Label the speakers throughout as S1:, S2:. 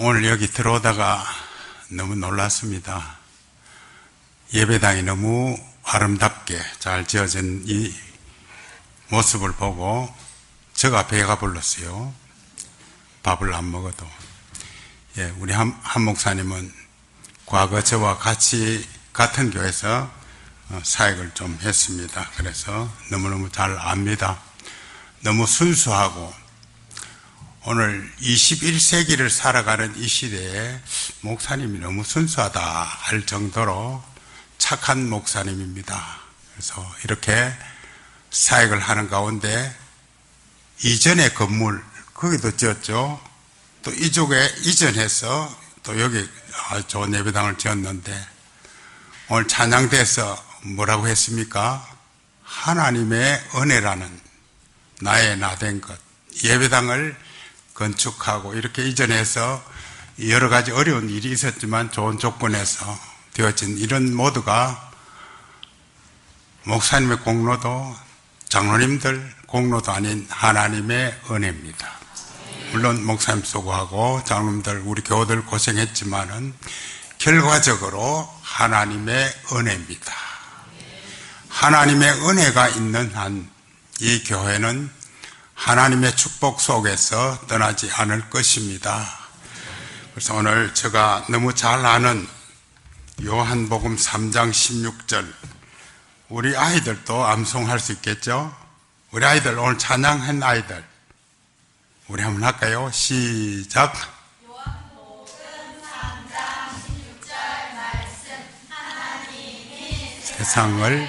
S1: 오늘 여기 들어오다가 너무 놀랐습니다. 예배당이 너무 아름답게 잘 지어진 이 모습을 보고 제가 배가 불렀어요. 밥을 안 먹어도. 우리 한 목사님은 과거 저와 같은 교회에서 사역을 좀 했습니다. 그래서 너무너무 잘 압니다. 너무 순수하고 오늘 21세기를 살아가는 이 시대에 목사님이 너무 순수하다 할 정도로 착한 목사님입니다. 그래서 이렇게 사역을 하는 가운데 이전의 건물 거기도 지었죠. 또 이쪽에 이전해서 또 여기 좋은 예배당을 지었는데 오늘 찬양대에서 뭐라고 했습니까? 하나님의 은혜라는 나의 나된 것. 예배당을 건축하고 이렇게 이전해서 여러 가지 어려운 일이 있었지만 좋은 조건에서 되어진 이런 모두가 목사님의 공로도 장로님들 공로도 아닌 하나님의 은혜입니다. 물론 목사님 수고하고 장로님들 우리 교우들 고생했지만은 결과적으로 하나님의 은혜입니다. 하나님의 은혜가 있는 한 이 교회는 하나님의 축복 속에서 떠나지 않을 것입니다. 그래서 오늘 제가 너무 잘 아는 요한복음 3장 16절 우리 아이들도 암송할 수 있겠죠? 우리 아이들 오늘 찬양한 아이들 우리 한번 할까요? 시작.
S2: 요한복음 3장 16절 말씀 하나님이
S1: 세상을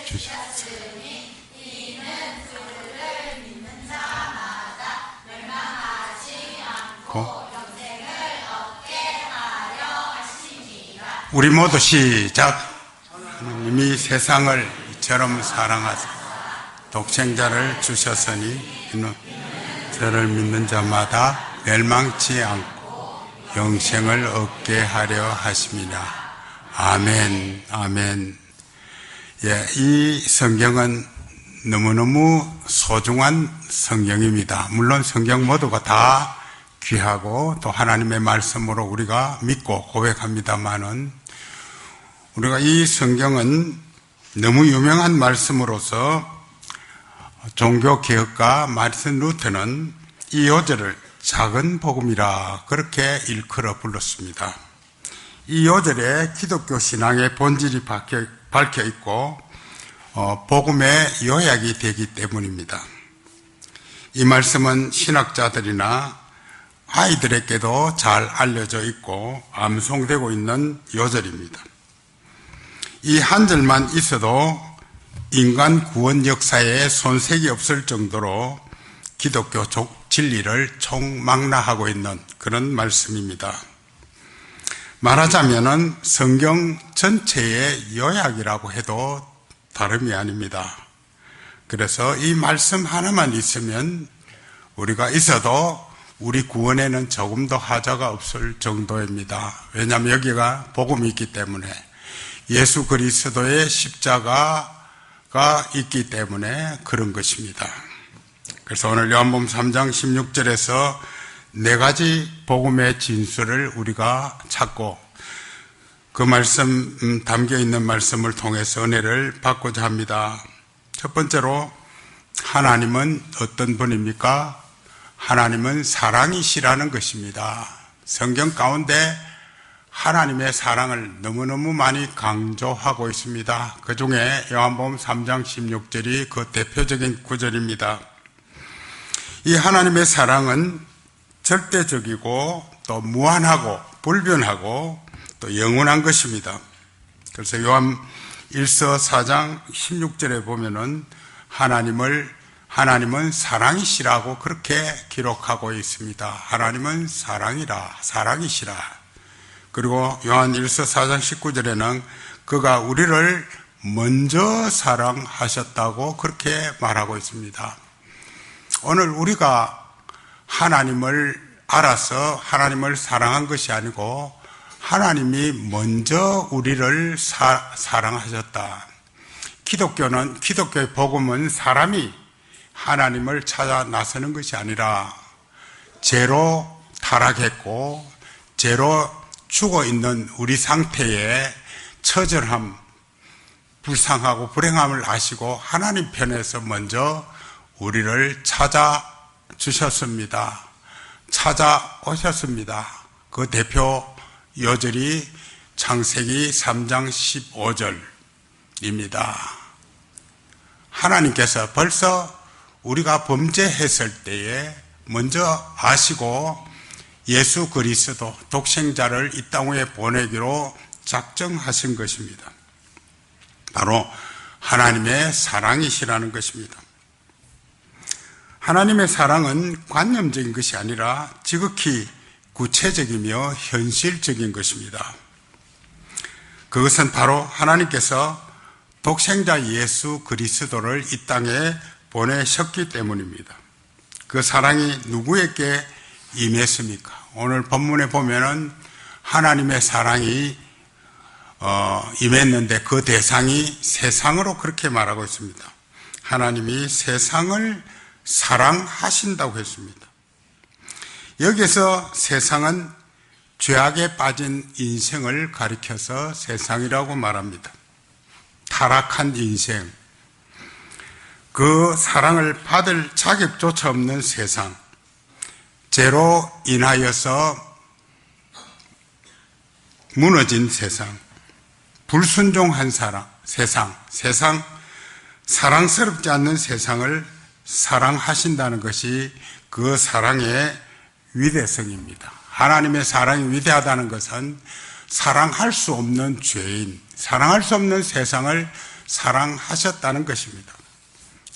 S2: 주셨으니 이는 그를 믿는 자마다 멸망하지 않고 영생을 얻게 하려 하심이라.
S1: 우리 모두 시작. 하나님이 세상을 이처럼 사랑하사 독생자를 주셨으니 이는 저를 믿는 자마다 멸망치 않고 영생을 얻게 하려 하심이라. 아멘, 아멘. 이 성경은 너무너무 소중한 성경입니다. 물론 성경 모두가 다 귀하고 또 하나님의 말씀으로 우리가 믿고 고백합니다만은 우리가 이 성경은 너무 유명한 말씀으로서 종교개혁가 마르틴 루터는 이 요절을 작은 복음이라 그렇게 일컬어 불렀습니다. 이 요절에 기독교 신앙의 본질이 밝혀 있고 복음의 요약이 되기 때문입니다. 이 말씀은 신학자들이나 아이들에게도 잘 알려져 있고 암송되고 있는 요절입니다. 이 한 절만 있어도 인간 구원 역사에 손색이 없을 정도로 기독교 진리를 총망라하고 있는 그런 말씀입니다. 말하자면은 성경 전체의 요약이라고 해도 다름이 아닙니다. 그래서 이 말씀 하나만 있으면 우리가 있어도 우리 구원에는 조금도 하자가 없을 정도입니다. 왜냐하면 여기가 복음이 있기 때문에 예수 그리스도의 십자가가 있기 때문에 그런 것입니다. 그래서 오늘 요한복음 3장 16절에서 네 가지 복음의 진수를 우리가 찾고 그 말씀 담겨 있는 말씀을 통해서 은혜를 받고자 합니다. 첫 번째로 하나님은 어떤 분입니까? 하나님은 사랑이시라는 것입니다. 성경 가운데 하나님의 사랑을 너무너무 많이 강조하고 있습니다. 그 중에 요한복음 3장 16절이 그 대표적인 구절입니다. 이 하나님의 사랑은 절대적이고 또 무한하고 불변하고 또 영원한 것입니다. 그래서 요한 1서 4장 16절에 보면은 하나님은 사랑이시라고 그렇게 기록하고 있습니다. 하나님은 사랑이시라. 그리고 요한 1서 4장 19절에는 그가 우리를 먼저 사랑하셨다고 그렇게 말하고 있습니다. 오늘 우리가 하나님을 알아서 하나님을 사랑한 것이 아니고 하나님이 먼저 우리를 사랑하셨다. 기독교의 복음은 사람이 하나님을 찾아 나서는 것이 아니라 죄로 타락했고 죄로 죽어 있는 우리 상태에 처절함, 불쌍하고 불행함을 아시고 하나님 편에서 먼저 우리를 찾아주셨습니다. 찾아오셨습니다. 그 대표 요절이 창세기 3장 15절입니다. 하나님께서 벌써 우리가 범죄했을 때에 먼저 아시고 예수 그리스도 독생자를 이 땅에 보내기로 작정하신 것입니다. 바로 하나님의 사랑이시라는 것입니다. 하나님의 사랑은 관념적인 것이 아니라 지극히 구체적이며 현실적인 것입니다. 그것은 바로 하나님께서 독생자 예수 그리스도를 이 땅에 보내셨기 때문입니다. 그 사랑이 누구에게 임했습니까? 오늘 본문에 보면은 하나님의 사랑이 임했는데 그 대상이 세상으로 그렇게 말하고 있습니다. 하나님이 세상을 사랑하신다고 했습니다. 여기서 세상은 죄악에 빠진 인생을 가리켜서 세상이라고 말합니다. 타락한 인생, 그 사랑을 받을 자격조차 없는 세상, 죄로 인하여서 무너진 세상, 불순종한 세상, 사랑스럽지 않는 세상을 사랑하신다는 것이 그 사랑의 위대성입니다. 하나님의 사랑이 위대하다는 것은 사랑할 수 없는 죄인, 사랑할 수 없는 세상을 사랑하셨다는 것입니다.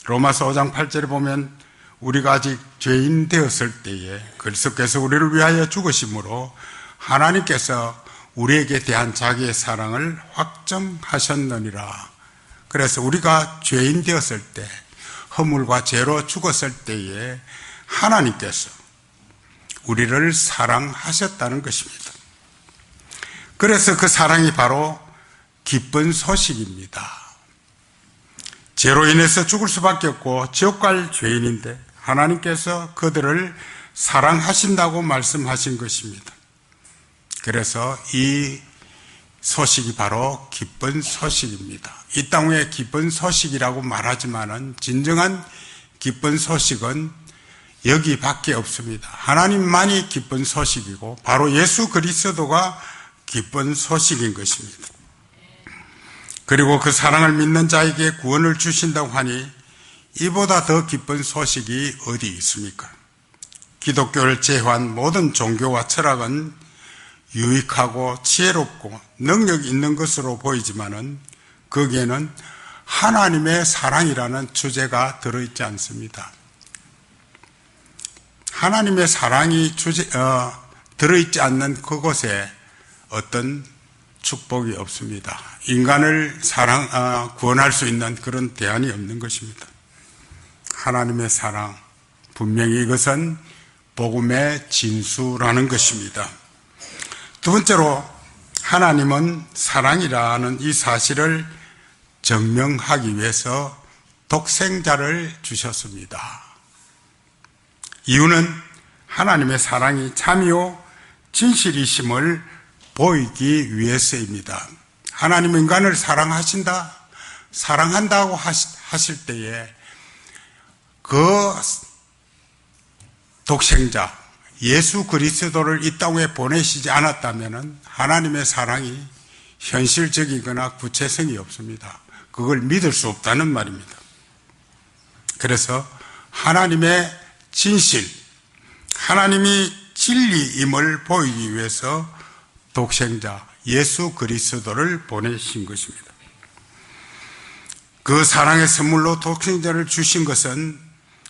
S1: 로마서 5장 8절에 보면 우리가 아직 죄인 되었을 때에 그리스도께서 우리를 위하여 죽으심으로 하나님께서 우리에게 대한 자기의 사랑을 확정하셨느니라. 그래서 우리가 죄인 되었을 때, 허물과 죄로 죽었을 때에 하나님께서 우리를 사랑하셨다는 것입니다. 그래서 그 사랑이 바로 기쁜 소식입니다. 죄로 인해서 죽을 수밖에 없고 지옥 갈 죄인인데 하나님께서 그들을 사랑하신다고 말씀하신 것입니다. 그래서 이 소식이 바로 기쁜 소식입니다. 이 땅의 기쁜 소식이라고 말하지만은 진정한 기쁜 소식은 여기밖에 없습니다. 하나님만이 기쁜 소식이고 바로 예수 그리스도가 기쁜 소식인 것입니다. 그리고 그 사랑을 믿는 자에게 구원을 주신다고 하니 이보다 더 기쁜 소식이 어디 있습니까? 기독교를 제외한 모든 종교와 철학은 유익하고 지혜롭고 능력 있는 것으로 보이지만은 거기에는 하나님의 사랑이라는 주제가 들어있지 않습니다. 하나님의 사랑이 들어있지 않는 그곳에 어떤 축복이 없습니다. 인간을 구원할 수 있는 그런 대안이 없는 것입니다. 하나님의 사랑, 분명히 이것은 복음의 진수라는 것입니다. 두 번째로 하나님은 사랑이라는 이 사실을 증명하기 위해서 독생자를 주셨습니다. 이유는 하나님의 사랑이 참이요 진실이심을 보이기 위해서입니다. 하나님 인간을 사랑한다고 하실 때에 그 독생자 예수 그리스도를 이 땅에 보내시지 않았다면 하나님의 사랑이 현실적이거나 구체성이 없습니다. 그걸 믿을 수 없다는 말입니다. 그래서 하나님의 진실, 하나님이 진리임을 보이기 위해서 독생자 예수 그리스도를 보내신 것입니다. 그 사랑의 선물로 독생자를 주신 것은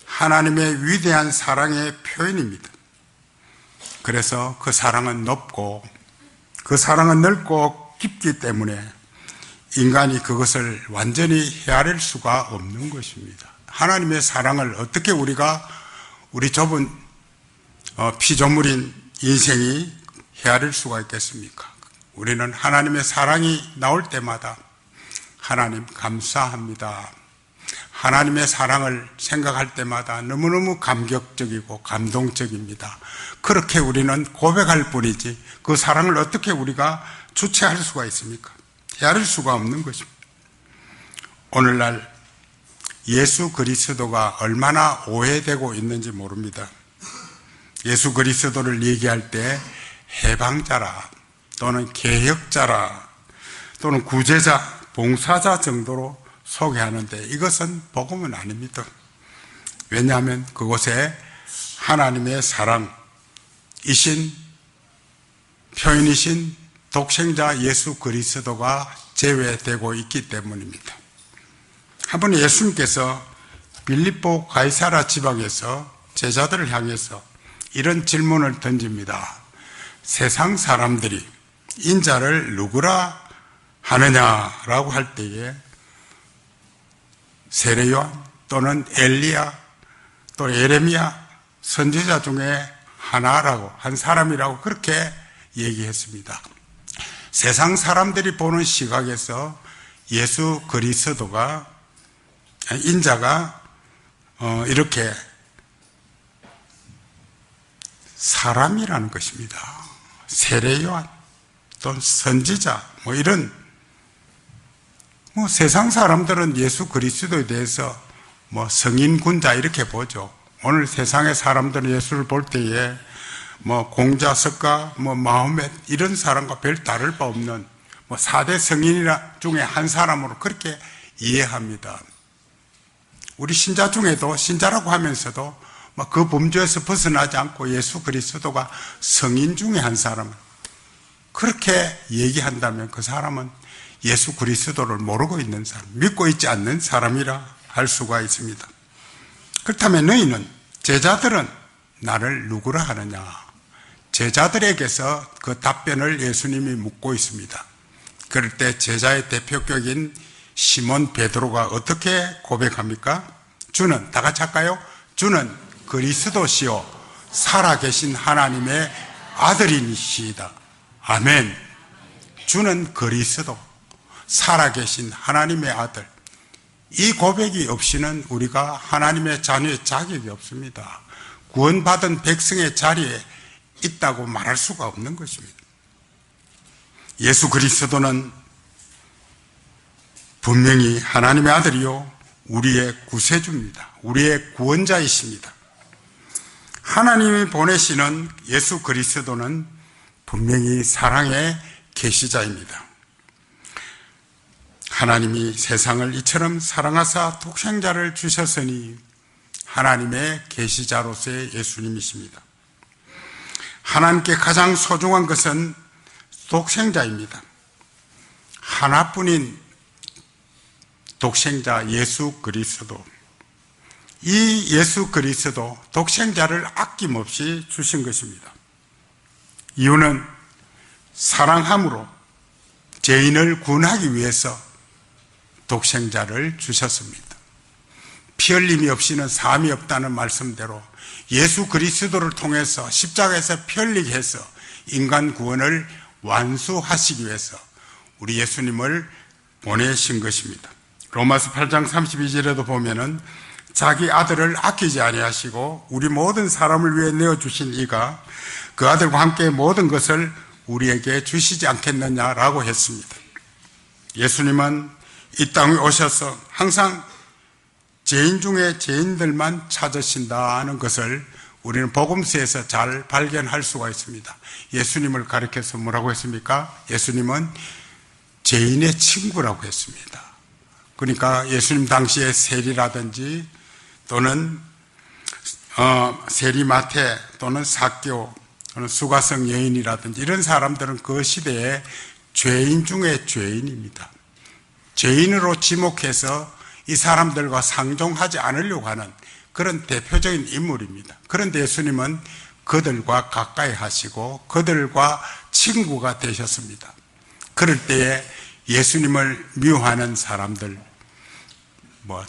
S1: 하나님의 위대한 사랑의 표현입니다. 그래서 그 사랑은 높고 그 사랑은 넓고 깊기 때문에 인간이 그것을 완전히 헤아릴 수가 없는 것입니다. 하나님의 사랑을 어떻게 우리 좁은 피조물인 인생이 헤아릴 수가 있겠습니까? 우리는 하나님의 사랑이 나올 때마다 하나님 감사합니다. 하나님의 사랑을 생각할 때마다 너무너무 감격적이고 감동적입니다. 그렇게 우리는 고백할 뿐이지 그 사랑을 어떻게 우리가 주체할 수가 있습니까? 헤아릴 수가 없는 것입니다. 오늘날 예수 그리스도가 얼마나 오해되고 있는지 모릅니다. 예수 그리스도를 얘기할 때 해방자라 또는 개혁자라 또는 구제자, 봉사자 정도로 소개하는데 이것은 복음은 아닙니다. 왜냐하면 그곳에 하나님의 사랑이신 표현이신 독생자 예수 그리스도가 제외되고 있기 때문입니다. 한번 예수님께서 빌립보 가이사라 지방에서 제자들을 향해서 이런 질문을 던집니다. 세상 사람들이 인자를 누구라 하느냐라고 할 때에 세례 요한 또는 엘리야 또 예레미야 선지자 중에 하나라고 한 사람이라고 그렇게 얘기했습니다. 세상 사람들이 보는 시각에서 예수 그리스도가 인자가 이렇게 사람이라는 것입니다. 세례 요한 또는 선지자 이런 세상 사람들은 예수 그리스도에 대해서 성인군자 이렇게 보죠. 오늘 세상의 사람들은 예수를 볼 때에 공자, 석가, 마호멧 이런 사람과 별 다를 바 없는 4대 성인 중에 한 사람으로 그렇게 이해합니다. 우리 신자 중에도 신자라고 하면서도 그 범주에서 벗어나지 않고 예수 그리스도가 성인 중에 한 사람 그렇게 얘기한다면 그 사람은 예수 그리스도를 모르고 있는 사람, 믿고 있지 않는 사람이라 할 수가 있습니다. 그렇다면 너희는 제자들은 나를 누구라 하느냐? 제자들에게서 그 답변을 예수님이 묻고 있습니다. 그럴 때 제자의 대표격인 시몬 베드로가 어떻게 고백합니까? 주는, 다 같이 할까요? 주는 그리스도시요 살아계신 하나님의 아들이시다. 아멘. 주는 그리스도, 살아계신 하나님의 아들. 이 고백이 없이는 우리가 하나님의 자녀의 자격이 없습니다. 구원받은 백성의 자리에 있다고 말할 수가 없는 것입니다. 예수 그리스도는 분명히 하나님의 아들이요 우리의 구세주입니다. 우리의 구원자이십니다. 하나님이 보내시는 예수 그리스도는 분명히 사랑의 계시자입니다. 하나님이 세상을 이처럼 사랑하사 독생자를 주셨으니 하나님의 계시자로서의 예수님이십니다. 하나님께 가장 소중한 것은 독생자입니다. 하나뿐인 독생자 예수 그리스도, 이 예수 그리스도 독생자를 아낌없이 주신 것입니다. 이유는 사랑함으로 죄인을 구원하기 위해서 독생자를 주셨습니다. 피 흘림이 없이는 사함이 없다는 말씀대로 예수 그리스도를 통해서 십자가에서 피 흘리게 해서 인간 구원을 완수하시기 위해서 우리 예수님을 보내신 것입니다. 로마서 8장 32절에도 보면은 자기 아들을 아끼지 아니하시고 우리 모든 사람을 위해 내어주신 이가 그 아들과 함께 모든 것을 우리에게 주시지 않겠느냐라고 했습니다. 예수님은 이 땅에 오셔서 항상 죄인 중에 죄인들만 찾으신다는 것을 우리는 복음서에서 잘 발견할 수가 있습니다. 예수님을 가리켜서 뭐라고 했습니까? 예수님은 죄인의 친구라고 했습니다. 그러니까 예수님 당시에 세리라든지 또는 세리마태 또는 삭개오 또는 수가성 여인이라든지 이런 사람들은 그 시대에 죄인 중에 죄인입니다. 죄인으로 지목해서 이 사람들과 상종하지 않으려고 하는 그런 대표적인 인물입니다. 그런데 예수님은 그들과 가까이 하시고 그들과 친구가 되셨습니다. 그럴 때에 예수님을 미워하는 사람들,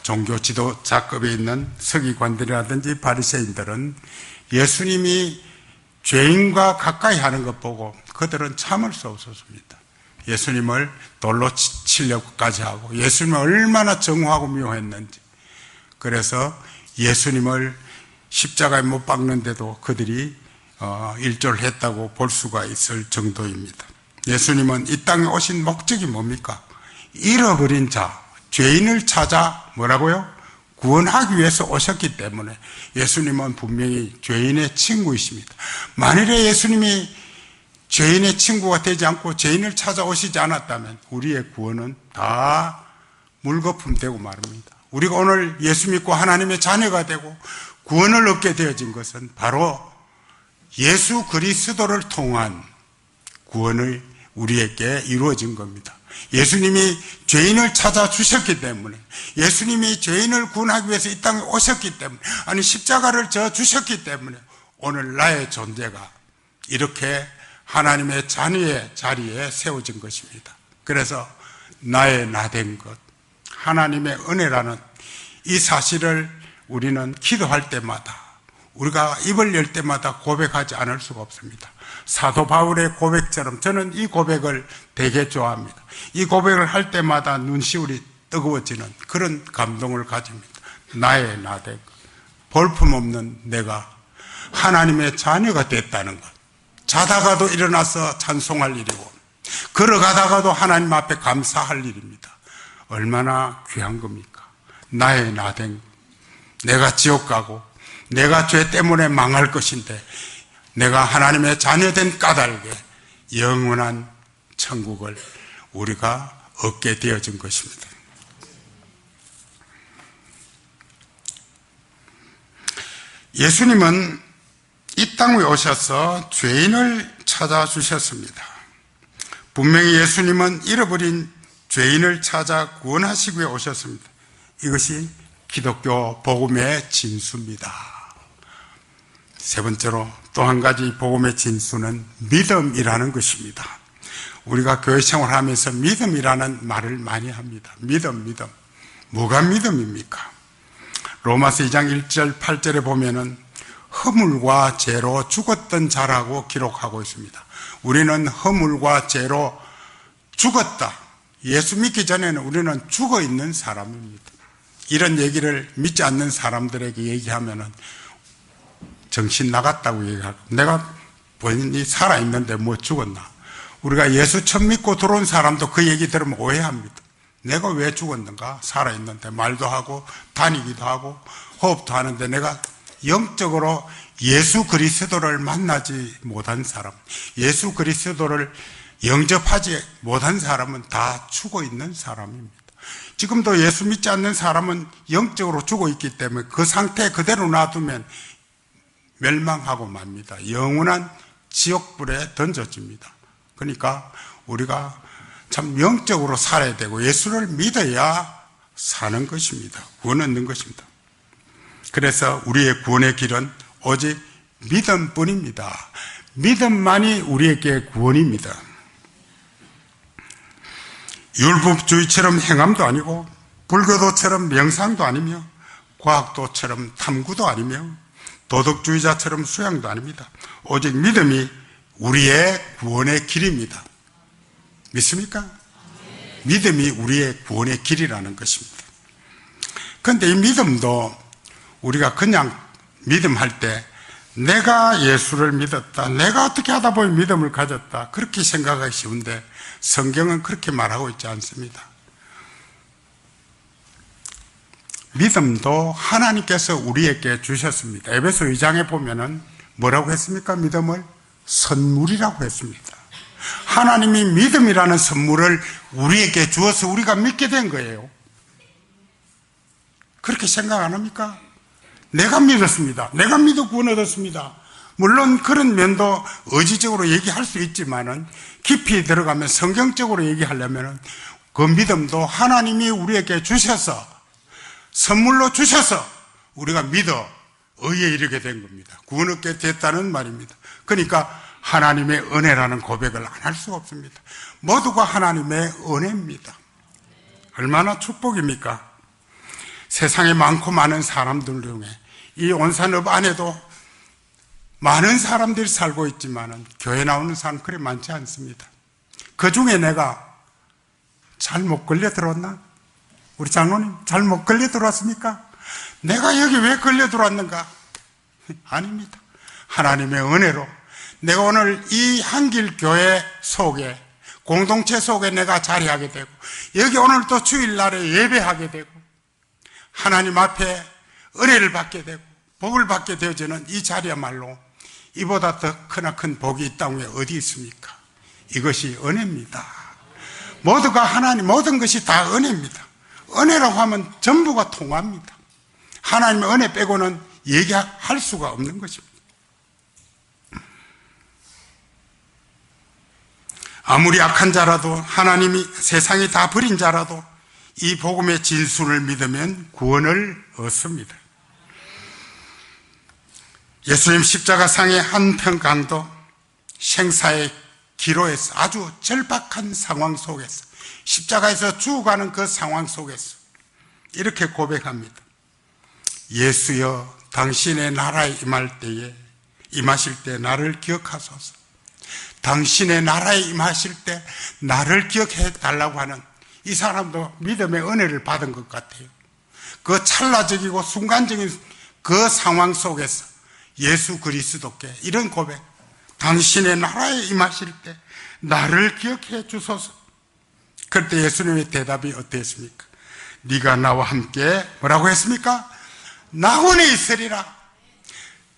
S1: 종교 지도자급에 있는 서기관들이라든지 바리새인들은 예수님이 죄인과 가까이 하는 것 보고 그들은 참을 수 없었습니다. 예수님을 돌로 치려고까지 하고 예수님을 얼마나 정오하고 미워했는지 그래서 예수님을 십자가에 못 박는데도 그들이 일절했다고 볼 수가 있을 정도입니다. 예수님은 이 땅에 오신 목적이 뭡니까? 잃어버린 자, 죄인을 찾아 뭐라고요? 구원하기 위해서 오셨기 때문에 예수님은 분명히 죄인의 친구이십니다. 만일에 예수님이 죄인의 친구가 되지 않고 죄인을 찾아오시지 않았다면 우리의 구원은 다 물거품 되고 말입니다. 우리가 오늘 예수 믿고 하나님의 자녀가 되고 구원을 얻게 되어진 것은 바로 예수 그리스도를 통한 구원을 우리에게 이루어진 겁니다. 예수님이 죄인을 찾아주셨기 때문에, 예수님이 죄인을 구원하기 위해서 이 땅에 오셨기 때문에, 아니 십자가를 져주셨기 때문에 오늘 나의 존재가 이렇게 하나님의 자녀의 자리에 세워진 것입니다. 그래서 나의 나된 것, 하나님의 은혜라는 이 사실을 우리는 기도할 때마다, 우리가 입을 열 때마다 고백하지 않을 수가 없습니다. 사도 바울의 고백처럼 저는 이 고백을 되게 좋아합니다. 이 고백을 할 때마다 눈시울이 뜨거워지는 그런 감동을 가집니다. 나의 나된 것, 볼품없는 내가 하나님의 자녀가 됐다는 것, 자다가도 일어나서 찬송할 일이고 걸어가다가도 하나님 앞에 감사할 일입니다. 얼마나 귀한 겁니까? 나의 나된 것, 내가 지옥 가고 내가 죄 때문에 망할 것인데 내가 하나님의 자녀된 까닭에 영원한 천국을 우리가 얻게 되어진 것입니다. 예수님은 이 땅에 오셔서 죄인을 찾아주셨습니다. 분명히 예수님은 잃어버린 죄인을 찾아 구원하시기 위해 오셨습니다. 이것이 기독교 복음의 진수입니다. 세 번째로 또 한 가지 복음의 진수는 믿음이라는 것입니다. 우리가 교회 생활하면서 믿음이라는 말을 많이 합니다. 믿음. 뭐가 믿음입니까? 로마서 2장 1절 8절에 보면은 허물과 죄로 죽었던 자라고 기록하고 있습니다. 우리는 허물과 죄로 죽었다. 예수 믿기 전에는 우리는 죽어 있는 사람입니다. 이런 얘기를 믿지 않는 사람들에게 얘기하면은 정신 나갔다고 얘기하고, 내가 본인이 살아있는데 뭐 죽었나? 우리가 예수 처음 믿고 들어온 사람도 그 얘기 들으면 오해합니다. 내가 왜 죽었는가? 살아있는데 말도 하고 다니기도 하고 호흡도 하는데 내가 영적으로 예수 그리스도를 만나지 못한 사람, 예수 그리스도를 영접하지 못한 사람은 다 죽어 있는 사람입니다. 지금도 예수 믿지 않는 사람은 영적으로 죽어 있기 때문에 그 상태 그대로 놔두면 멸망하고 맙니다. 영원한 지옥불에 던져집니다. 그러니까 우리가 참 영적으로 살아야 되고 예수를 믿어야 사는 것입니다. 구원 얻는 것입니다. 그래서 우리의 구원의 길은 오직 믿음뿐입니다. 믿음만이 우리에게 구원입니다. 율법주의처럼 행함도 아니고 불교도처럼 명상도 아니며 과학도처럼 탐구도 아니며 도덕주의자처럼 수양도 아닙니다. 오직 믿음이 우리의 구원의 길입니다. 믿습니까? 믿음이 우리의 구원의 길이라는 것입니다. 그런데 이 믿음도 우리가 그냥 믿음할 때 내가 예수를 믿었다, 내가 어떻게 하다 보니 믿음을 가졌다, 그렇게 생각하기 쉬운데 성경은 그렇게 말하고 있지 않습니다. 믿음도 하나님께서 우리에게 주셨습니다. 에베소 2장에 보면은 뭐라고 했습니까? 믿음을 선물이라고 했습니다. 하나님이 믿음이라는 선물을 우리에게 주어서 우리가 믿게 된 거예요. 그렇게 생각 안 합니까? 내가 믿었습니다. 내가 믿어 구원 얻었습니다. 물론 그런 면도 의지적으로 얘기할 수 있지만은 깊이 들어가면 성경적으로 얘기하려면은 그 믿음도 하나님이 우리에게 주셔서 선물로 주셔서 우리가 믿어 의에 이르게 된 겁니다. 구원 얻게 됐다는 말입니다. 그러니까 하나님의 은혜라는 고백을 안 할 수가 없습니다. 모두가 하나님의 은혜입니다. 얼마나 축복입니까? 세상에 많고 많은 사람들 중에 이 온산읍 안에도 많은 사람들이 살고 있지만 교회 나오는 사람 그리 많지 않습니다. 그 중에 내가 잘못 걸려 들어왔나? 우리 장로님 잘못 걸려 들어왔습니까? 내가 여기 왜 걸려 들어왔는가? 아닙니다. 하나님의 은혜로 내가 오늘 이 한길교회 속에, 공동체 속에 내가 자리하게 되고, 여기 오늘 또 주일날에 예배하게 되고, 하나님 앞에 은혜를 받게 되고 복을 받게 되어지는 이 자리야말로 이보다 더 크나큰 복이 이 땅 위에 어디 있습니까? 이것이 은혜입니다. 모두가 하나님, 모든 것이 다 은혜입니다. 은혜라고 하면 전부가 통합니다. 하나님의 은혜 빼고는 얘기할 수가 없는 것입니다. 아무리 악한 자라도, 하나님이 세상이 다 버린 자라도 이 복음의 진수를 믿으면 구원을 얻습니다. 예수님 십자가상의 한평강도 생사의 기로에서, 아주 절박한 상황 속에서, 십자가에서 죽어가는 그 상황 속에서 이렇게 고백합니다. 예수여, 당신의 나라에 임하실 때 나를 기억하소서. 당신의 나라에 임하실 때 나를 기억해 달라고 하는, 이 사람도 믿음의 은혜를 받은 것 같아요. 그 찰나적이고 순간적인 그 상황 속에서 예수 그리스도께 이런 고백, 당신의 나라에 임하실 때 나를 기억해 주소서. 그때 예수님의 대답이 어땠습니까? 네가 나와 함께 뭐라고 했습니까? 낙원에 있으리라.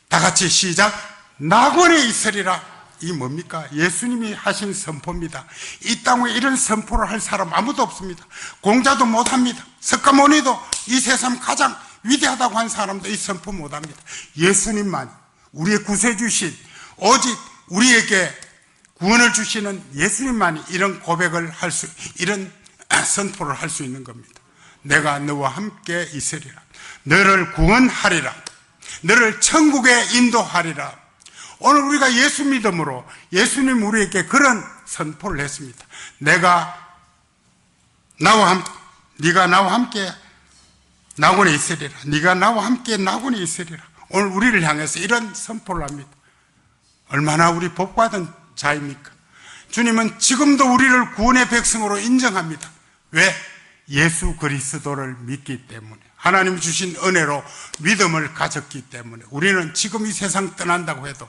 S1: 다 같이 시작. 낙원에 있으리라. 이 뭡니까? 예수님이 하신 선포입니다. 이 땅에 이런 선포를 할 사람 아무도 없습니다. 공자도 못합니다. 석가모니도 이 세상 가장 위대하다고 한 사람도 이 선포 못합니다. 예수님만, 우리의 구세주신, 오직 우리에게 구원을 주시는 예수님만이 이런 고백을 할 수, 이런 선포를 할 수 있는 겁니다. 내가 너와 함께 있으리라. 너를 구원하리라. 너를 천국에 인도하리라. 오늘 우리가 예수 믿음으로 예수님 우리에게 그런 선포를 했습니다. 네가 나와 함께 낙원에 있으리라. 네가 나와 함께 낙원에 있으리라. 오늘 우리를 향해서 이런 선포를 합니다. 얼마나 우리 복받은 자입니까? 주님은 지금도 우리를 구원의 백성으로 인정합니다. 왜? 예수 그리스도를 믿기 때문에, 하나님 주신 은혜로 믿음을 가졌기 때문에 우리는 지금 이 세상 떠난다고 해도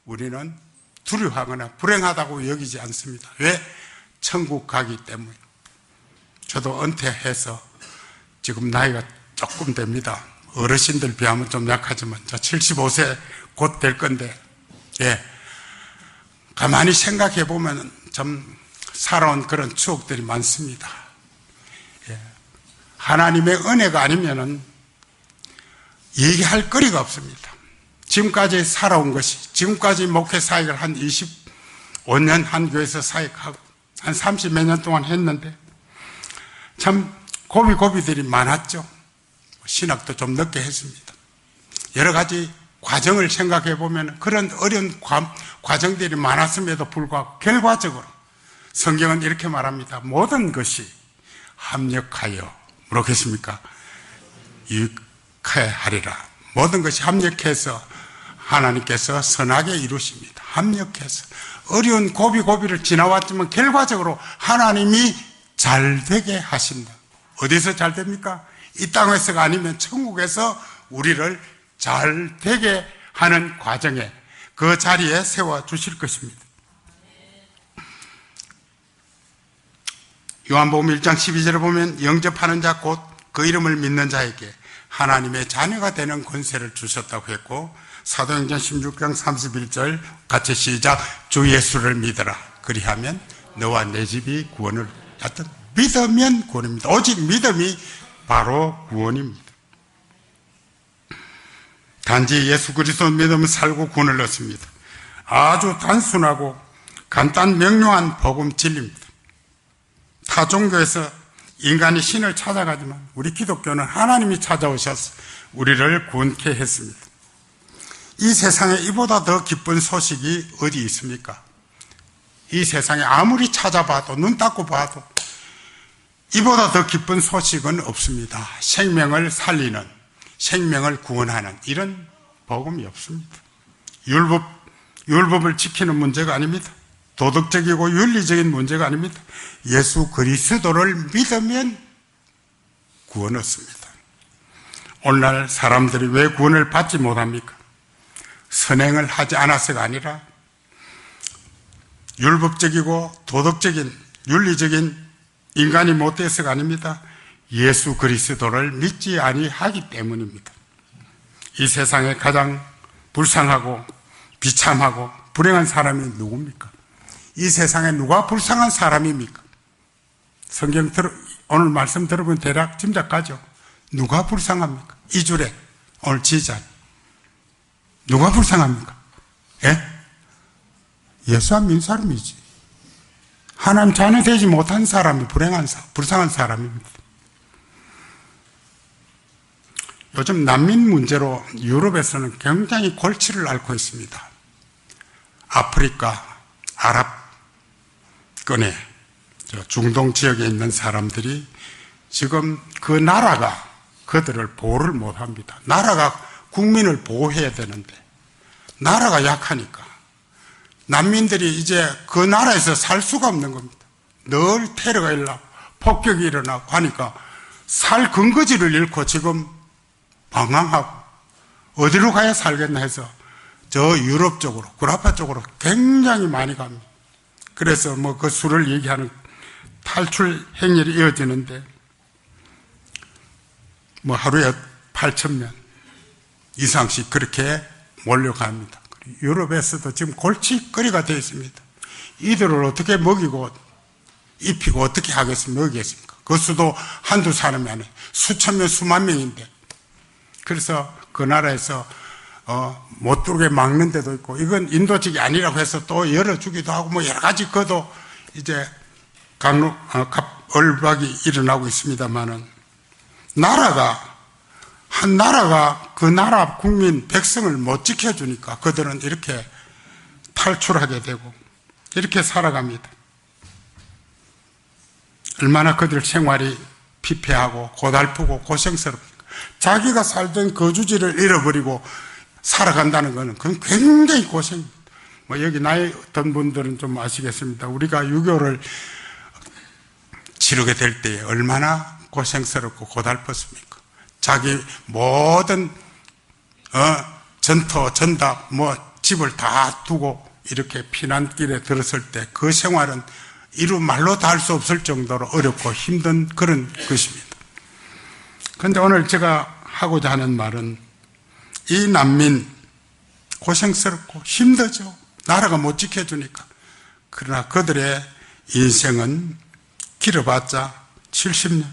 S1: 우리는 두려워하거나 불행하다고 여기지 않습니다. 왜? 천국 가기 때문에. 저도 은퇴해서 지금 나이가 조금 됩니다. 어르신들 비하면 좀 약하지만 저 75세 곧 될 건데, 가만히 생각해 보면 좀 살아온 그런 추억들이 많습니다. 하나님의 은혜가 아니면은 얘기할 거리가 없습니다. 지금까지 살아온 것이, 지금까지 목회 사역을 한 25년 한 교회에서 사역하고 한 30몇 년 동안 했는데 참 고비고비들이 많았죠. 신학도 좀 늦게 했습니다. 여러 가지 과정을 생각해 보면 그런 어려운 과정들이 많았음에도 불구하고 결과적으로 성경은 이렇게 말합니다. 모든 것이 합력하여 뭐겠습니까? 유익하여 하리라. 모든 것이 합력해서 하나님께서 선하게 이루십니다. 합력해서 어려운 고비고비를 지나왔지만 결과적으로 하나님이 잘 되게 하신다. 어디서 잘 됩니까? 이 땅에서가 아니면 천국에서 우리를 잘 되게 하는 과정에, 그 자리에 세워주실 것입니다. 요한복음 1장 12절에 보면 영접하는 자 곧 그 이름을 믿는 자에게 하나님의 자녀가 되는 권세를 주셨다고 했고, 사도행전 16장 31절 같이 시작. 주 예수를 믿어라. 그리하면 너와 내 집이 구원을, 하여튼 믿으면 구원입니다. 오직 믿음이 바로 구원입니다. 단지 예수 그리스도 믿으면 살고 구원을 얻습니다. 아주 단순하고 간단 명료한 복음 진리입니다. 타 종교에서 인간이 신을 찾아가지만 우리 기독교는 하나님이 찾아오셔서 우리를 구원케 했습니다. 이 세상에 이보다 더 기쁜 소식이 어디 있습니까? 이 세상에 아무리 찾아봐도, 눈 닦고 봐도 이보다 더 기쁜 소식은 없습니다. 생명을 살리는, 생명을 구원하는 이런 복음이 없습니다. 율법을 지키는 문제가 아닙니다. 도덕적이고 윤리적인 문제가 아닙니다. 예수 그리스도를 믿으면 구원 얻습니다. 오늘날 사람들이 왜 구원을 받지 못합니까? 선행을 하지 않아서가 아니라 율법적이고 도덕적인 윤리적인 인간이 못돼서가 아닙니다. 예수 그리스도를 믿지 아니하기 때문입니다. 이 세상에 가장 불쌍하고 비참하고 불행한 사람이 누굽니까? 이 세상에 누가 불쌍한 사람입니까? 성경 오늘 말씀 들어보면 대략 짐작가죠. 누가 불쌍합니까? 이 줄에 오늘 지자 누가 불쌍합니까? 예? 예수 안 믿는 사람이지. 하나님 자녀 되지 못한 사람이 불쌍한 사람입니다. 요즘 난민 문제로 유럽에서는 굉장히 골치를 앓고 있습니다. 아프리카, 아랍권의 중동 지역에 있는 사람들이 지금 그 나라가 그들을 보호를 못합니다. 나라가 국민을 보호해야 되는데 나라가 약하니까 난민들이 이제 그 나라에서 살 수가 없는 겁니다. 늘 테러가 일어나고 폭격이 일어나고 하니까 살 근거지를 잃고 지금 방황하고 어디로 가야 살겠나 해서 저 유럽 쪽으로, 구라파 쪽으로 굉장히 많이 갑니다. 그래서 뭐 그 수를 얘기하는 탈출 행렬이 이어지는데 뭐 하루에 8,000명 이상씩 그렇게 몰려갑니다. 유럽에서도 지금 골칫거리가 되어 있습니다. 이들을 어떻게 먹이고 입히고 어떻게 먹이겠습니까? 그 수도 한두 사람이 아니에요. 수천 명, 수만 명인데. 그래서 그 나라에서 못 들어오게 막는 데도 있고, 이건 인도적이 아니라고 해서 또 열어주기도 하고, 뭐 여러 가지 그도 이제 얼박이 일어나고 있습니다만은, 한 나라가 그 나라 국민, 백성을 못 지켜주니까 그들은 이렇게 탈출하게 되고, 이렇게 살아갑니다. 얼마나 그들 생활이 피폐하고 고달프고 고생스럽습니까? 자기가 살던 거주지를 잃어버리고 살아간다는 것은 그건 굉장히 고생입니다. 뭐 여기 나이 든 분들은 좀 아시겠습니다. 우리가 유교를 치르게 될 때에 얼마나 고생스럽고 고달팠습니까? 자기 모든 전토, 전답, 뭐 집을 다 두고 이렇게 피난길에 들었을 때 그 생활은 이루 말로 다 할 수 없을 정도로 어렵고 힘든 그런 것입니다. 그런데 오늘 제가 하고자 하는 말은 이 난민 고생스럽고 힘들죠. 나라가 못 지켜주니까. 그러나 그들의 인생은 길어봤자 70년에서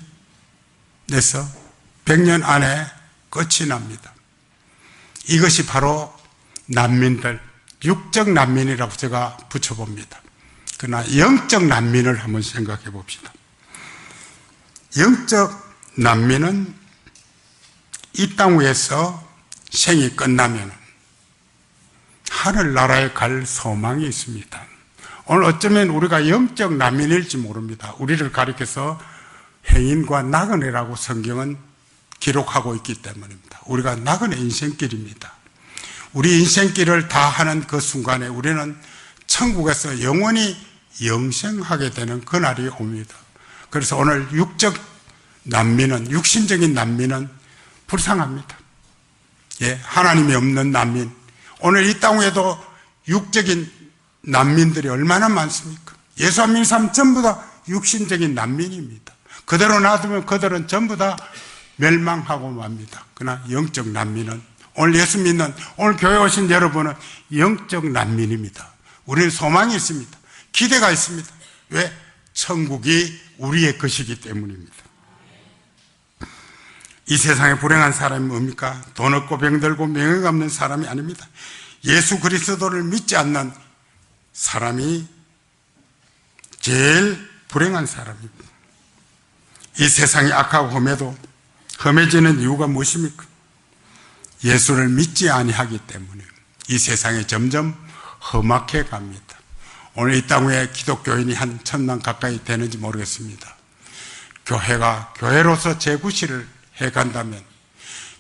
S1: 100년 안에 끝이 납니다. 이것이 바로 난민들, 육적 난민이라고 제가 붙여봅니다. 그러나 영적 난민을 한번 생각해 봅시다. 영적 난민은 이 땅 위에서 생이 끝나면 하늘나라에 갈 소망이 있습니다. 오늘 어쩌면 우리가 영적 난민일지 모릅니다. 우리를 가리켜서 행인과 나그네라고 성경은 기록하고 있기 때문입니다. 우리가 나그네 인생길입니다. 우리 인생길을 다 하는 그 순간에 우리는 천국에서 영원히 영생하게 되는 그날이 옵니다. 그래서 오늘 육적 난민은, 육신적인 난민은 불쌍합니다. 예, 하나님이 없는 난민. 오늘 이 땅 위에도 육적인 난민들이 얼마나 많습니까? 예수 안 믿는 사람 전부 다 육신적인 난민입니다. 그대로 놔두면 그들은 전부 다 멸망하고 맙니다. 그러나 영적 난민은, 오늘 예수 믿는, 오늘 교회 오신 여러분은 영적 난민입니다. 우리는 소망이 있습니다. 기대가 있습니다. 왜? 천국이 우리의 것이기 때문입니다. 이 세상에 불행한 사람이 뭡니까? 돈 없고 병들고 명예가 없는 사람이 아닙니다. 예수 그리스도를 믿지 않는 사람이 제일 불행한 사람입니다. 이 세상이 악하고 험해지는 이유가 무엇입니까? 예수를 믿지 아니하기 때문에 이 세상이 점점 험악해 갑니다. 오늘 이 땅 위에 기독교인이 한 1,000만 가까이 되는지 모르겠습니다. 교회가 교회로서 재구실을 해간다면,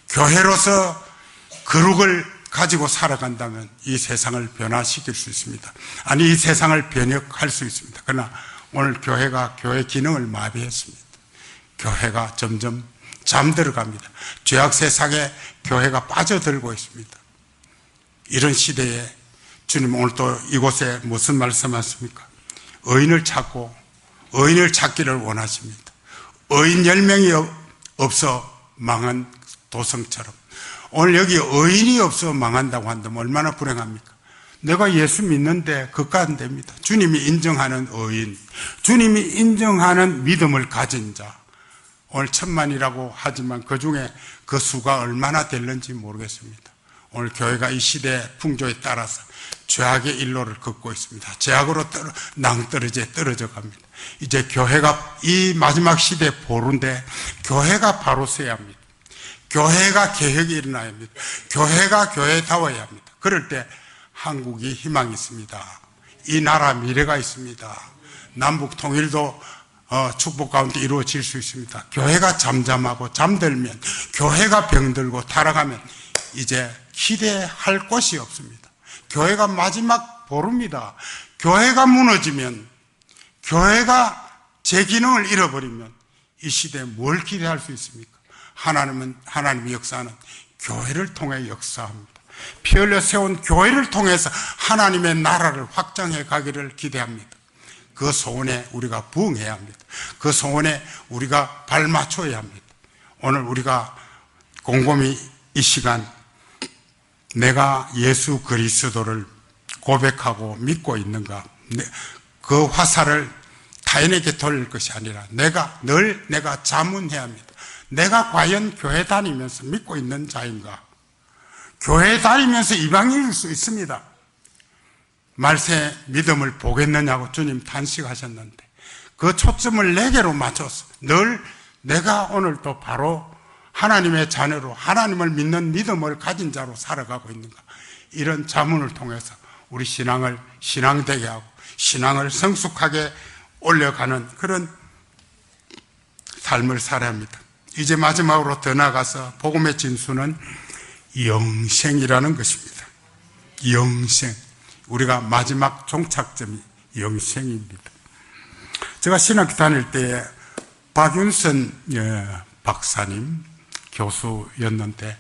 S1: 교회로서 거룩을 가지고 살아간다면 이 세상을 변화시킬 수 있습니다. 아니, 이 세상을 변혁할 수 있습니다. 그러나 오늘 교회가 교회 기능을 마비했습니다. 교회가 점점 잠들어갑니다. 죄악 세상에 교회가 빠져들고 있습니다. 이런 시대에 주님 오늘 또 이곳에 무슨 말씀하십니까? 의인을 찾고 의인을 찾기를 원하십니다. 의인 10명이 없어 망한 도성처럼 오늘 여기 의인이 없어 망한다고 한다면 얼마나 불행합니까? 내가 예수 믿는데 그것 안 됩니다. 주님이 인정하는 의인, 주님이 인정하는 믿음을 가진 자, 오늘 1000만이라고 하지만 그 중에 그 수가 얼마나 될는지 모르겠습니다. 오늘 교회가 이 시대 풍조에 따라서 죄악의 일로를 걷고 있습니다. 죄악으로 낭떠러지에 떨어져 갑니다. 이제 교회가 이 마지막 시대에 보루인데 교회가 바로 서야 합니다. 교회가 개혁이 일어나야 합니다. 교회가 교회다워야 합니다. 그럴 때 한국이 희망이 있습니다. 이 나라 미래가 있습니다. 남북 통일도 축복 가운데 이루어질 수 있습니다. 교회가 잠잠하고 잠들면, 교회가 병들고 타락하면 이제 기대할 곳이 없습니다. 교회가 마지막 보루입니다. 교회가 무너지면, 교회가 제 기능을 잃어버리면 이 시대에 뭘 기대할 수 있습니까? 하나님의 역사는 교회를 통해 역사합니다. 피 흘려 세운 교회를 통해서 하나님의 나라를 확장해 가기를 기대합니다. 그 소원에 우리가 부응해야 합니다. 그 소원에 우리가 발맞춰야 합니다. 오늘 우리가 곰곰이 이 시간 내가 예수 그리스도를 고백하고 믿고 있는가, 그 화살을 타인에게 돌릴 것이 아니라 내가 자문해야 합니다. 내가 과연 교회 다니면서 믿고 있는 자인가? 교회 다니면서 이방인일 수 있습니다. 말세 믿음을 보겠느냐고 주님 단식하셨는데 그 초점을 내게로 맞춰서 늘 내가 오늘 또 바로 하나님의 자녀로 하나님을 믿는 믿음을 가진 자로 살아가고 있는가, 이런 자문을 통해서 우리 신앙을 신앙되게 하고 신앙을 성숙하게 올려가는 그런 삶을 살아야 합니다. 이제 마지막으로 더 나아가서 복음의 진수는 영생이라는 것입니다. 영생. 우리가 마지막 종착점이 영생입니다. 제가 신학교 다닐 때 박윤선 박사님 교수였는데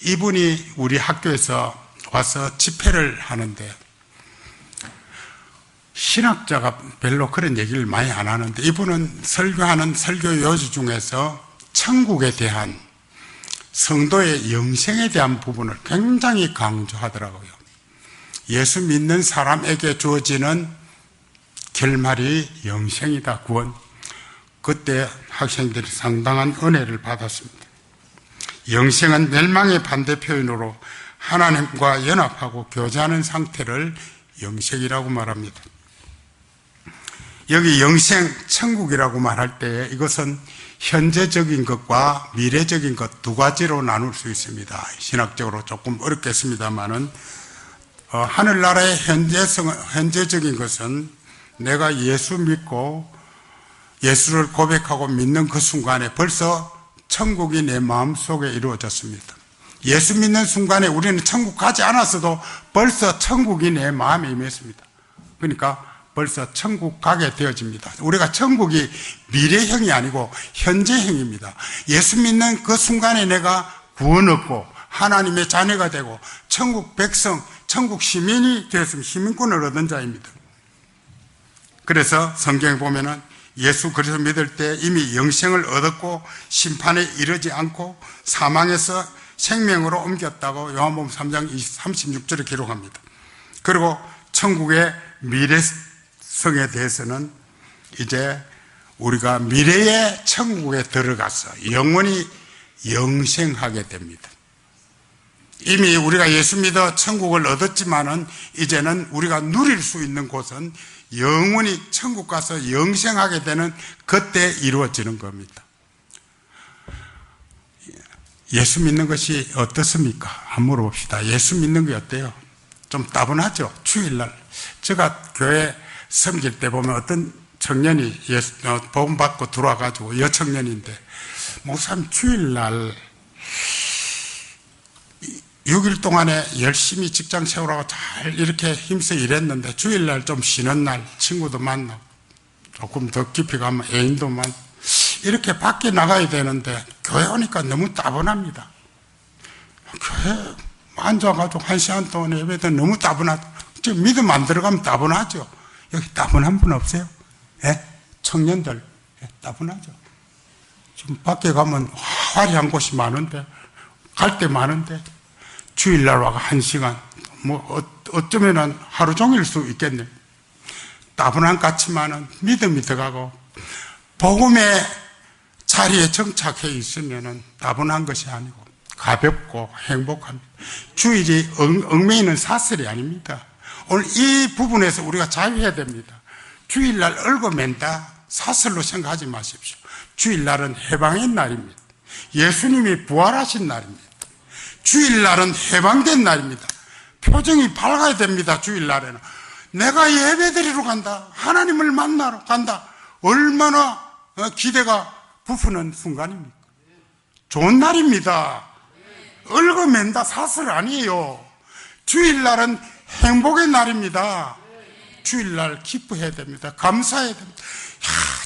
S1: 이분이 우리 학교에서 와서 집회를 하는데 신학자가 별로 그런 얘기를 많이 안 하는데 이분은 설교하는 설교 요지 중에서 천국에 대한, 성도의 영생에 대한 부분을 굉장히 강조하더라고요. 예수 믿는 사람에게 주어지는 결말이 영생이다, 구원. 그때 학생들이 상당한 은혜를 받았습니다. 영생은 멸망의 반대 표현으로 하나님과 연합하고 교제하는 상태를 영생이라고 말합니다. 여기 영생, 천국이라고 말할 때 이것은 현재적인 것과 미래적인 것 두 가지로 나눌 수 있습니다. 신학적으로 조금 어렵겠습니다만은 하늘나라의 현재적인 것은 내가 예수 믿고 예수를 고백하고 믿는 그 순간에 벌써 천국이 내 마음속에 이루어졌습니다. 예수 믿는 순간에 우리는 천국 가지 않았어도 벌써 천국이 내 마음에 임했습니다. 그러니까 벌써 천국 가게 되어집니다. 우리가 천국이 미래형이 아니고 현재형입니다. 예수 믿는 그 순간에 내가 구원 얻고 하나님의 자녀가 되고 천국 백성, 천국 시민이 되었으면 시민권을 얻은 자입니다. 그래서 성경에 보면은 예수 그리스도 믿을 때 이미 영생을 얻었고 심판에 이르지 않고 사망에서 생명으로 옮겼다고 요한복음 3장 36절에 기록합니다. 그리고 천국의 미래성에 대해서는 이제 우리가 미래의 천국에 들어가서 영원히 영생하게 됩니다. 이미 우리가 예수 믿어 천국을 얻었지만은 이제는 우리가 누릴 수 있는 곳은 영원히 천국 가서 영생하게 되는 그때 이루어지는 겁니다. 예수 믿는 것이 어떻습니까? 한번 물어봅시다. 예수 믿는 게 어때요? 좀 따분하죠? 주일날 제가 교회 섬길 때 보면 어떤 청년이 복음 받고 들어와가지고 여청년인데 목사님 주일날 6일 동안에 열심히 직장 세우라고 잘 이렇게 힘써 일했는데 주일날 좀 쉬는 날 친구도 만나고 조금 더 깊이 가면 애인도 만나고 이렇게 밖에 나가야 되는데 교회 오니까 너무 따분합니다. 교회 앉아가지고 1시간 동안 예배도 너무 따분하다. 지금 믿음 안 들어가면 따분하죠. 여기 따분한 분 없어요? 예? 청년들 따분하죠. 지금 밖에 가면 화려한 곳이 많은데, 갈 때 많은데, 주일날 와가 1시간, 어쩌면은 하루 종일 수 있겠네. 따분한 것 같지만은 믿음이 들어가고, 복음의 자리에 정착해 있으면은 따분한 것이 아니고, 가볍고 행복합니다. 주일이 얽매이는 사슬이 아닙니다. 오늘 이 부분에서 우리가 자유해야 됩니다. 주일날 얽어맨다 사슬로 생각하지 마십시오. 주일날은 해방의 날입니다. 예수님이 부활하신 날입니다. 주일날은 해방된 날입니다. 표정이 밝아야 됩니다. 주일날에는 내가 예배드리러 간다, 하나님을 만나러 간다, 얼마나 기대가 부푸는 순간입니까? 좋은 날입니다. 얽어맨다 사슬 아니에요. 주일날은 행복의 날입니다. 주일날 기뻐해야 됩니다. 감사해야 됩니다.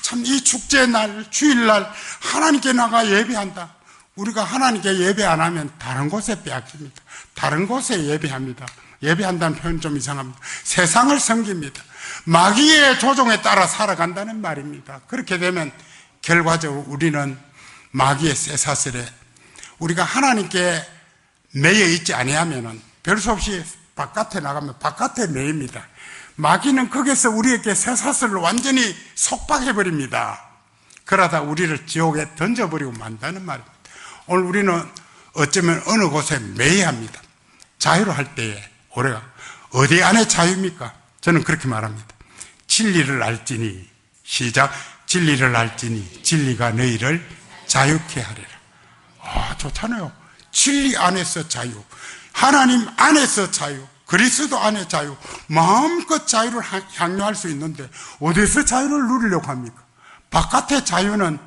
S1: 참 이 축제의 날, 주일날 하나님께 나가 예배한다. 우리가 하나님께 예배 안 하면 다른 곳에 빼앗깁니다. 다른 곳에 예배합니다. 예배한다는 표현 좀 이상합니다. 세상을 섬깁니다. 마귀의 조종에 따라 살아간다는 말입니다. 그렇게 되면 결과적으로 우리는 마귀의 쇠사슬에, 우리가 하나님께 매여 있지 아니하면은 별 수 없이 바깥에 나가면 바깥에 매입니다. 마귀는 거기서 우리에게 쇠사슬로 완전히 속박해버립니다. 그러다 우리를 지옥에 던져버리고 만다는 말입니다. 오늘 우리는 어쩌면 어느 곳에 매여야 합니다. 자유로 할 때에 우리가 어디 안에 자유입니까? 저는 그렇게 말합니다. 진리를 알지니, 시작, 진리를 알지니 진리가 너희를 자유케 하리라. 좋잖아요. 진리 안에서 자유, 하나님 안에서 자유, 그리스도 안에 자유, 마음껏 자유를 향유할 수 있는데 어디서 자유를 누리려고 합니까? 바깥의 자유는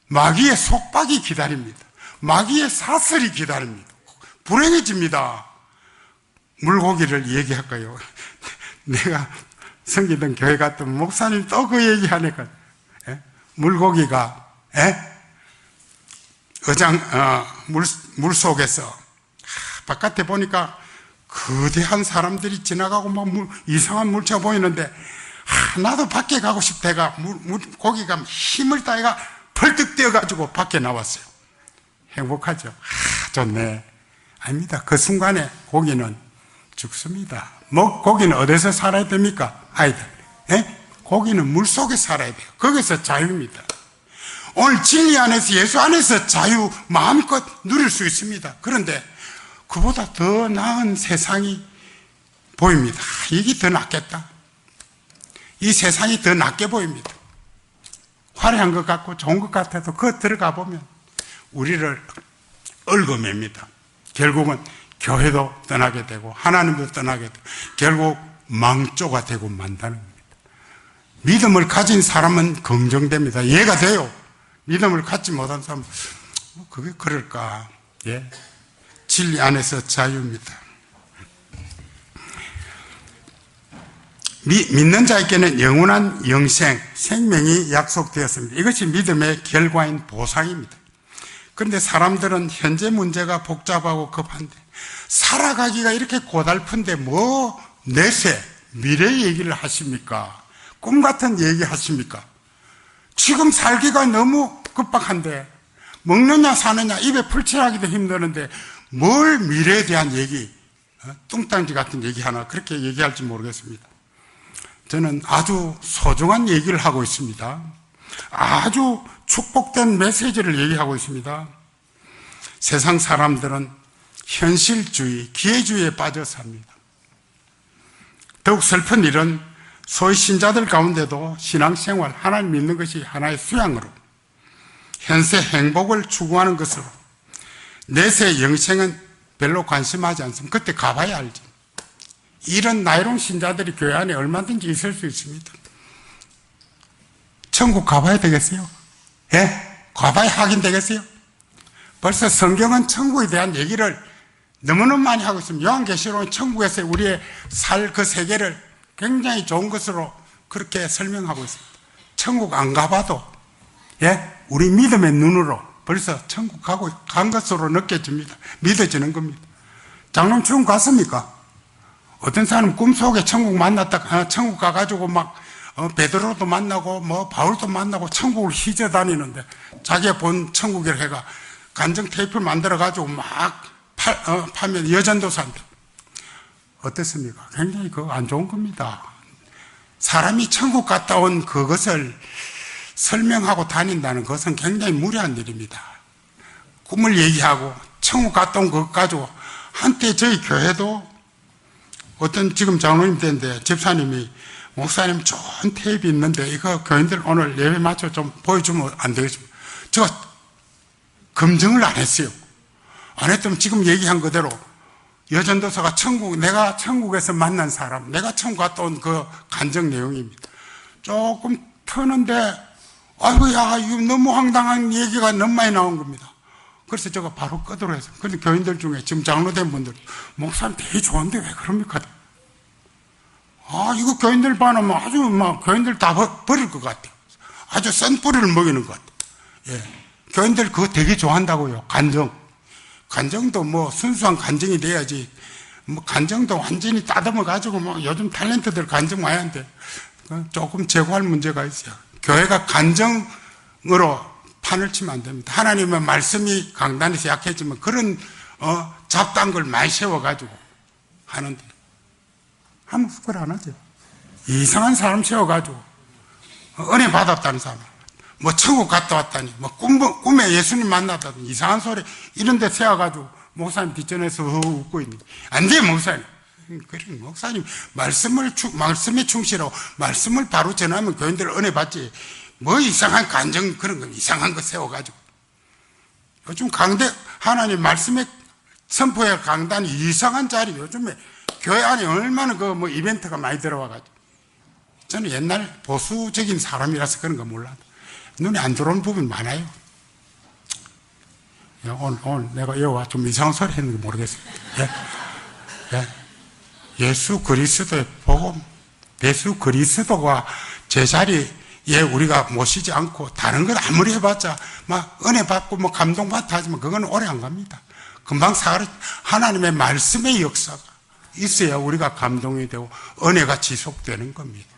S1: 마귀의 속박이 기다립니다. 마귀의 사슬이 기다립니다. 불행해집니다. 물고기를 얘기할까요? 내가 섬기던 교회 갔던 목사님 또 그 얘기하니까, 물고기가 물 속에서 바깥에 보니까 거대한 사람들이 지나가고 막 이상한 물체가 보이는데, 나도 밖에 가고 싶다 해가 고기가 힘을 다해가 펄떡 뛰어가지고 밖에 나왔어요. 행복하죠? 좋네. 아닙니다. 그 순간에 고기는 죽습니다. 고기는 어디서 살아야 됩니까? 아이들. 고기는 물 속에 살아야 돼요. 거기서 자유입니다. 오늘 진리 안에서, 예수 안에서 자유 마음껏 누릴 수 있습니다. 그런데 그보다 더 나은 세상이 보입니다. 이게 더 낫겠다. 이 세상이 더 낫게 보입니다. 화려한 것 같고 좋은 것 같아도 그 들어가 보면 우리를 얽어맵니다. 결국은 교회도 떠나게 되고 하나님도 떠나게 되고 결국 망조가 되고 만다는 겁니다. 믿음을 가진 사람은 긍정됩니다. 이해가 돼요. 믿음을 갖지 못한 사람은 그게 그럴까? 진리 안에서 자유입니다. 믿는 자에게는 영원한 영생, 생명이 약속되었습니다. 이것이 믿음의 결과인 보상입니다. 그런데 사람들은 현재 문제가 복잡하고 급한데, 살아가기가 이렇게 고달픈데 내세, 미래 얘기를 하십니까? 꿈 같은 얘기 하십니까? 지금 살기가 너무 급박한데, 먹느냐 사느냐 입에 풀칠하기도 힘드는데 뭘 미래에 대한 얘기, 뚱딴지 같은 얘기 하나 그렇게 얘기할지 모르겠습니다. 저는 아주 소중한 얘기를 하고 있습니다. 아주 축복된 메시지를 얘기하고 있습니다. 세상 사람들은 현실주의, 기회주의에 빠져 삽니다. 더욱 슬픈 일은 소위 신자들 가운데도 신앙생활, 하나님 믿는 것이 하나의 수양으로, 현세 행복을 추구하는 것으로, 내세 영생은 별로 관심하지 않습니다. 그때 가봐야 알지. 이런 나이로운 신자들이 교회 안에 얼마든지 있을 수 있습니다. 천국 가봐야 되겠어요? 가봐야 하긴 되겠어요? 벌써 성경은 천국에 대한 얘기를 너무너무 많이 하고 있습니다. 요한계시록은 천국에서 우리의 살 그 세계를 굉장히 좋은 것으로 그렇게 설명하고 있습니다. 천국 안 가봐도 우리 믿음의 눈으로 벌써 천국 간 것으로 느껴집니다. 믿어지는 겁니다. 장로님 천국 갔습니까? 어떤 사람은 꿈속에 천국 가가지고 막 베드로도 만나고 바울도 만나고 천국을 휘저 다니는데 자기가 본 천국이라 해가 간정 테이프를 만들어가지고 막 파면 여전도사인데 어떻습니까? 굉장히 그거 안 좋은 겁니다. 사람이 천국 갔다 온 그것을 설명하고 다닌다는 것은 굉장히 무리한 일입니다. 꿈을 얘기하고 천국 갔다 온 것 가지고 한때 저희 교회도 어떤 지금 장로님 때인데 집사님이 목사님 좋은 테이프 있는데 이거 교인들 오늘 예배 마쳐 좀 보여주면 안 되겠습니까? 제가 검증을 안 했어요. 안 했더니 지금 얘기한 그대로 여전도서가 내가 천국에서 만난 사람, 내가 천국 갔다 온 그 간증 내용입니다. 조금 터는데 아이고야 이거 너무 황당한 얘기가 너무 많이 나온 겁니다. 그래서 제가 바로 끄도록 해서 그런데 교인들 중에 지금 장로된 분들 목사님 되게 좋은데 왜 그럽니까? 이거 교인들 반하면 아주 막 교인들 다 버릴 것 같아요. 아주 썬 뿌리를 먹이는 것 같아요. 예. 교인들 그거 되게 좋아한다고요. 간정도 순수한 간정이 돼야지 간정도 완전히 따듬어 가지고 요즘 탤런트들 간정 많이 하는데 조금 제고할 문제가 있어요. 교회가 간정으로 판을 치면 안 됩니다. 하나님의 말씀이 강단에서 약해지면 그런 잡다한 걸 많이 세워가지고 하는데 아무 그걸 안 하죠. 이상한 사람 세워가지고 은혜 받았다는 사람 천국 갔다 왔다니 꿈에 예수님 만났다니 이상한 소리 이런 데 세워가지고 목사님 뒷전에서 웃고 있는 안 돼요 목사님. 그래 목사님 말씀에 충실하고 말씀을 바로 전하면 교인들 은혜 받지 이상한 간정 그런 거 이상한 거 세워가지고 요즘 하나님 말씀에 선포의 강단이 이상한 자리 요즘에 교회 안에 얼마나 이벤트가 많이 들어와가지고 저는 옛날 보수적인 사람이라서 그런 거 몰라도 눈에 안 들어오는 부분 많아요. 오늘 내가 여기 와 좀 이상한 소리 했는지 모르겠습니다. 예수 그리스도의 복음, 예수 그리스도가 제자리에 우리가 모시지 않고 다른 것 아무리 해봤자 은혜 받고 감동받다 하지만 그건 오래 안 갑니다. 금방 하나님의 말씀의 역사가 있어야 우리가 감동이 되고 은혜가 지속되는 겁니다.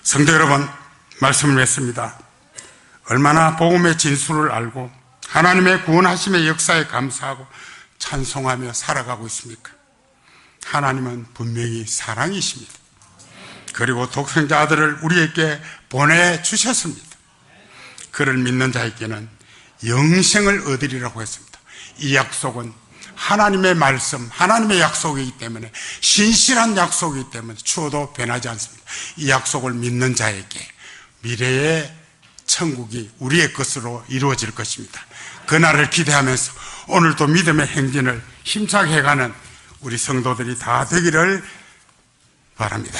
S1: 성도 여러분, 말씀을 했습니다. 얼마나 복음의 진수를 알고 하나님의 구원하심의 역사에 감사하고 찬송하며 살아가고 있습니까? 하나님은 분명히 사랑이십니다. 그리고 독생자 아들을 우리에게 보내주셨습니다. 그를 믿는 자에게는 영생을 얻으리라고 했습니다. 이 약속은 하나님의 말씀, 하나님의 약속이기 때문에 신실한 약속이기 때문에 추워도 변하지 않습니다. 이 약속을 믿는 자에게 미래의 천국이 우리의 것으로 이루어질 것입니다. 그날을 기대하면서 오늘도 믿음의 행진을 힘차게 해가는 우리 성도들이 다 되기를 바랍니다.